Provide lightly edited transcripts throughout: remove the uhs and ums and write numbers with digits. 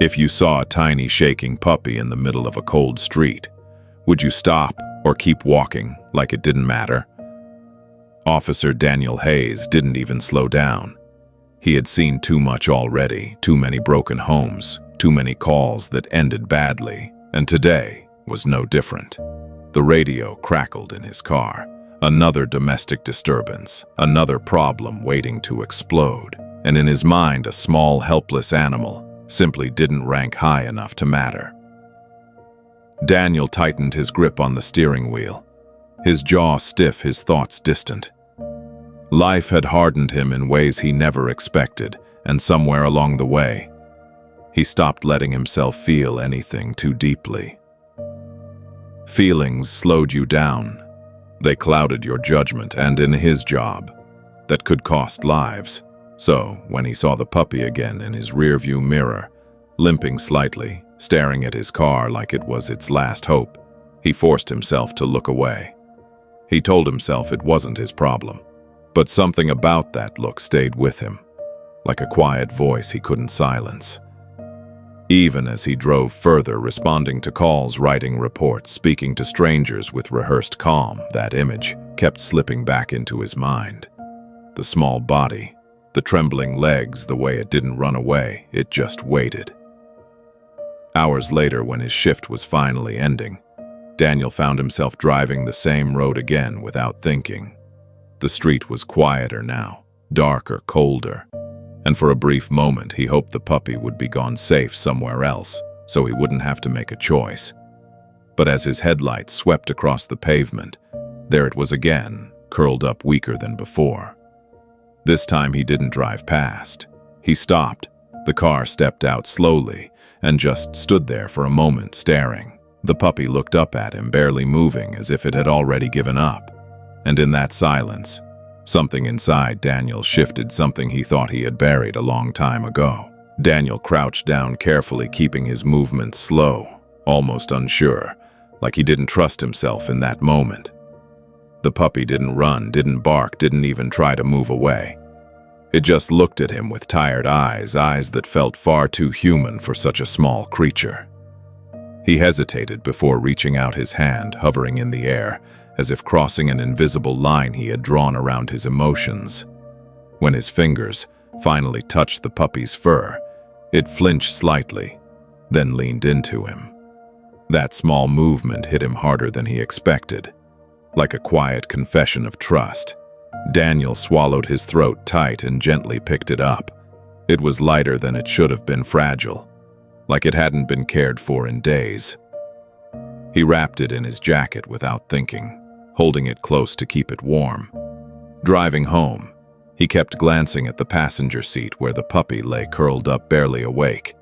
If you saw a tiny shaking puppy in the middle of a cold street, would you stop or keep walking like it didn't matter? Officer Daniel Hayes didn't even slow down. He had seen too much already, too many broken homes, too many calls that ended badly, and today was no different. The radio crackled in his car. Another domestic disturbance, another problem waiting to explode, and in his mind a small, helpless animal simply didn't rank high enough to matter. Daniel tightened his grip on the steering wheel, his jaw stiff, his thoughts distant. Life had hardened him in ways he never expected, and somewhere along the way, he stopped letting himself feel anything too deeply. Feelings slowed you down. They clouded your judgment, and in his job, that could cost lives. So, when he saw the puppy again in his rearview mirror, limping slightly, staring at his car like it was its last hope, he forced himself to look away. He told himself it wasn't his problem, but something about that look stayed with him, like a quiet voice he couldn't silence. Even as he drove further, responding to calls, writing reports, speaking to strangers with rehearsed calm, that image kept slipping back into his mind. The small body, the trembling legs, the way it didn't run away, it just waited. Hours later, when his shift was finally ending, Daniel found himself driving the same road again without thinking. The street was quieter now, darker, colder, and for a brief moment he hoped the puppy would be gone safe somewhere else, so he wouldn't have to make a choice. But as his headlights swept across the pavement, there it was again, curled up weaker than before. This time he didn't drive past. He stopped. The car stepped out slowly and just stood there for a moment, staring. The puppy looked up at him, barely moving, as if it had already given up. And in that silence, something inside Daniel shifted, something he thought he had buried a long time ago. Daniel crouched down carefully, keeping his movements slow, almost unsure, like he didn't trust himself in that moment. The puppy didn't run, didn't bark, didn't even try to move away. It just looked at him with tired eyes, eyes that felt far too human for such a small creature. He hesitated before reaching out his hand, hovering in the air, as if crossing an invisible line he had drawn around his emotions. When his fingers finally touched the puppy's fur, it flinched slightly, then leaned into him. That small movement hit him harder than he expected, like a quiet confession of trust. Daniel swallowed his throat tight and gently picked it up. It was lighter than it should have been, fragile, like it hadn't been cared for in days. He wrapped it in his jacket without thinking, holding it close to keep it warm. Driving home, he kept glancing at the passenger seat where the puppy lay curled up, barely awake.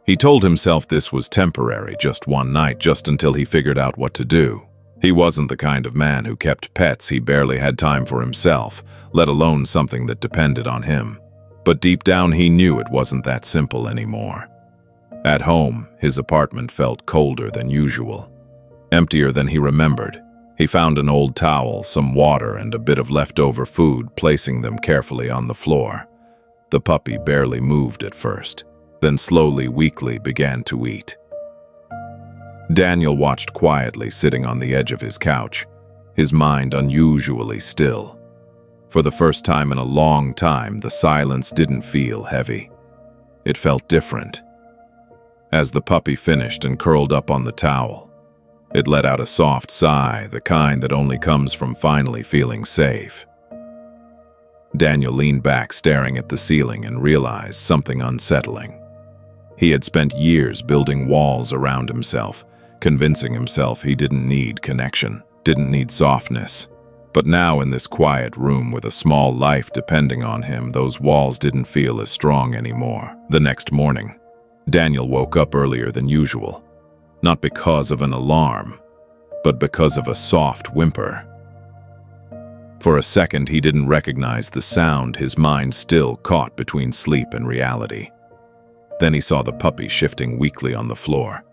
He told himself this was temporary, just one night, just until he figured out what to do. He wasn't the kind of man who kept pets. He barely had time for himself, let alone something that depended on him. But deep down he knew it wasn't that simple anymore. At home, his apartment felt colder than usual, emptier than he remembered. He found an old towel, some water, and a bit of leftover food, placing them carefully on the floor. The puppy barely moved at first, then slowly, weakly began to eat. Daniel watched quietly, sitting on the edge of his couch, his mind unusually still. For the first time in a long time, the silence didn't feel heavy. It felt different. As the puppy finished and curled up on the towel, it let out a soft sigh, the kind that only comes from finally feeling safe. Daniel leaned back, staring at the ceiling, and realized something unsettling. He had spent years building walls around himself, convincing himself he didn't need connection, didn't need softness. But now, in this quiet room with a small life depending on him, those walls didn't feel as strong anymore. The next morning, Daniel woke up earlier than usual, not because of an alarm, but because of a soft whimper. For a second, he didn't recognize the sound, his mind still caught between sleep and reality. Then he saw the puppy shifting weakly on the floor,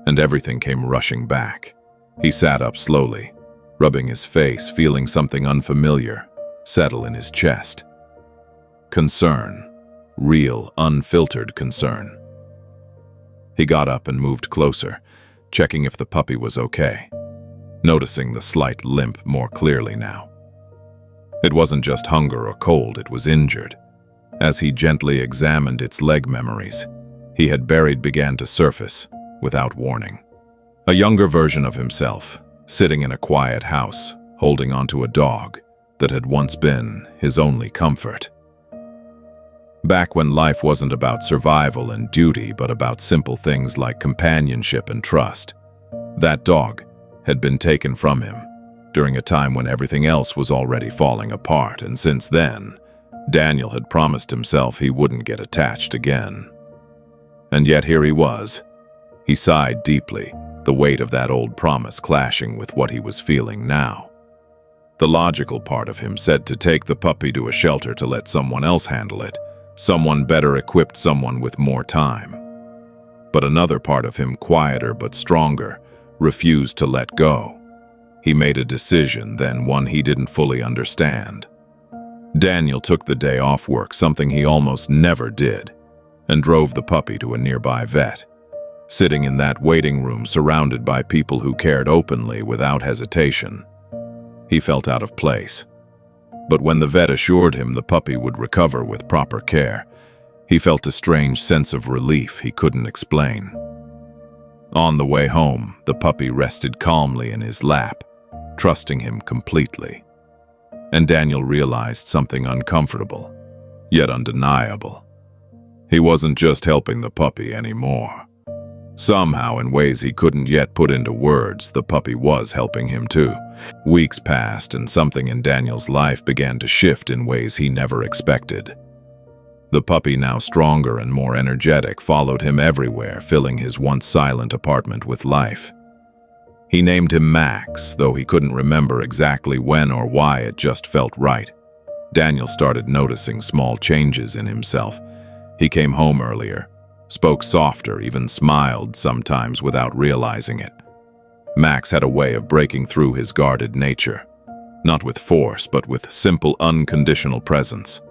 and everything came rushing back. He sat up slowly, rubbing his face, feeling something unfamiliar settle in his chest. Concern, real, unfiltered concern. He got up and moved closer, checking if the puppy was okay, noticing the slight limp more clearly now. It wasn't just hunger or cold, it was injured. As he gently examined its leg, memories he had buried began to surface without warning. A younger version of himself, sitting in a quiet house, holding onto a dog that had once been his only comfort. Back when life wasn't about survival and duty, but about simple things like companionship and trust, that dog had been taken from him during a time when everything else was already falling apart, and since then, Daniel had promised himself he wouldn't get attached again. And yet here he was. He sighed deeply, the weight of that old promise clashing with what he was feeling now. The logical part of him said to take the puppy to a shelter to let someone else handle it, someone better equipped, someone with more time. But another part of him, quieter but stronger, refused to let go. He made a decision, then one he didn't fully understand. Daniel took the day off work, something he almost never did, and drove the puppy to a nearby vet. Sitting in that waiting room, surrounded by people who cared openly without hesitation, he felt out of place. But when the vet assured him the puppy would recover with proper care, he felt a strange sense of relief he couldn't explain. On the way home, the puppy rested calmly in his lap, trusting him completely. And Daniel realized something uncomfortable, yet undeniable. He wasn't just helping the puppy anymore. Somehow, in ways he couldn't yet put into words, the puppy was helping him too. Weeks passed, and something in Daniel's life began to shift in ways he never expected. The puppy, now stronger and more energetic, followed him everywhere, filling his once silent apartment with life. He named him Max, though he couldn't remember exactly when or why. It just felt right. Daniel started noticing small changes in himself. He came home earlier, spoke softer, even smiled sometimes without realizing it. Max had a way of breaking through his guarded nature, not with force, but with simple, unconditional presence.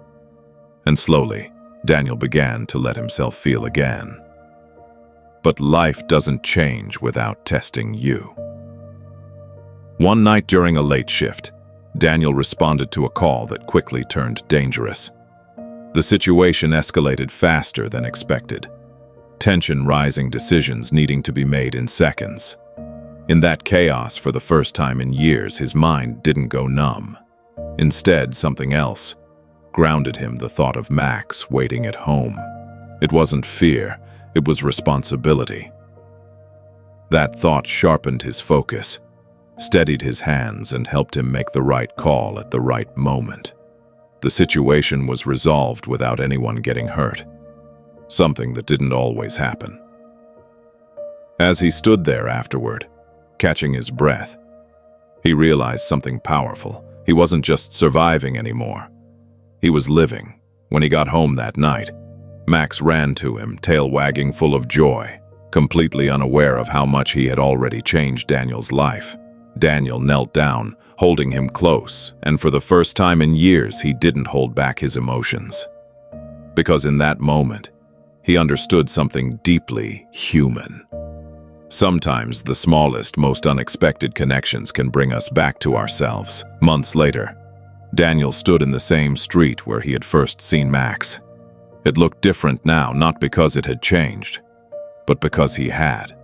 And slowly, Daniel began to let himself feel again. But life doesn't change without testing you. One night during a late shift, Daniel responded to a call that quickly turned dangerous. The situation escalated faster than expected. Tension rising, decisions needing to be made in seconds. In that chaos, for the first time in years, his mind didn't go numb. Instead, something else grounded him, the thought of Max waiting at home. It wasn't fear, it was responsibility. That thought sharpened his focus, steadied his hands, and helped him make the right call at the right moment. The situation was resolved without anyone getting hurt, something that didn't always happen. As he stood there afterward, catching his breath, he realized something powerful. He wasn't just surviving anymore. He was living. When he got home that night, Max ran to him, tail wagging, full of joy, completely unaware of how much he had already changed Daniel's life. Daniel knelt down, holding him close, and for the first time in years, he didn't hold back his emotions. Because in that moment, he understood something deeply human. Sometimes the smallest, most unexpected connections can bring us back to ourselves. Months later, Daniel stood in the same street where he had first seen Max. It looked different now, not because it had changed, but because he had.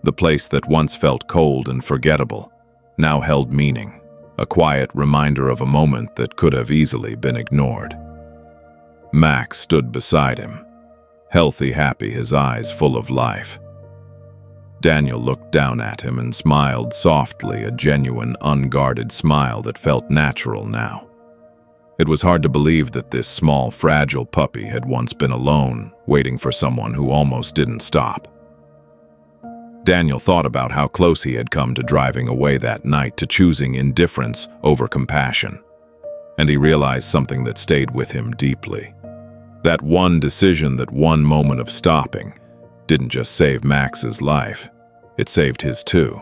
The place that once felt cold and forgettable now held meaning, a quiet reminder of a moment that could have easily been ignored. Max stood beside him, healthy, happy, his eyes full of life. Daniel looked down at him and smiled softly, a genuine, unguarded smile that felt natural now. It was hard to believe that this small, fragile puppy had once been alone, waiting for someone who almost didn't stop. Daniel thought about how close he had come to driving away that night, to choosing indifference over compassion. And he realized something that stayed with him deeply. That one decision, that one moment of stopping, didn't just save Max's life, it saved his too.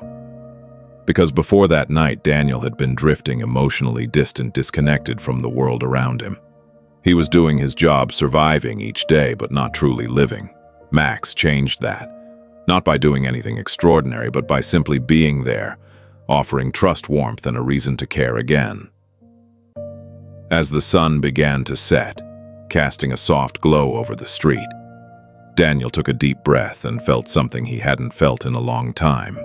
Because before that night, Daniel had been drifting, emotionally distant, disconnected from the world around him. He was doing his job, surviving each day, but not truly living. Max changed that, not by doing anything extraordinary, but by simply being there, offering trust, warmth, and a reason to care again. As the sun began to set, casting a soft glow over the street, Daniel took a deep breath and felt something he hadn't felt in a long time: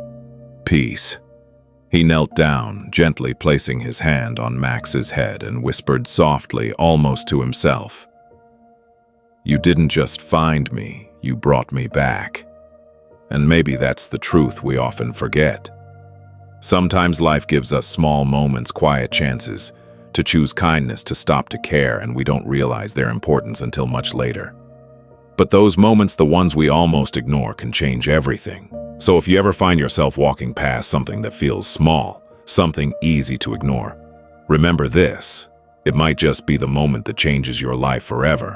peace. He knelt down, gently placing his hand on Max's head, and whispered softly, almost to himself, "You didn't just find me, you brought me back." And maybe that's the truth we often forget. Sometimes life gives us small moments, quiet chances, to choose kindness, to stop to care, and we don't realize their importance until much later. But those moments, the ones we almost ignore, can change everything. So if you ever find yourself walking past something that feels small, something easy to ignore, remember this: it might just be the moment that changes your life forever.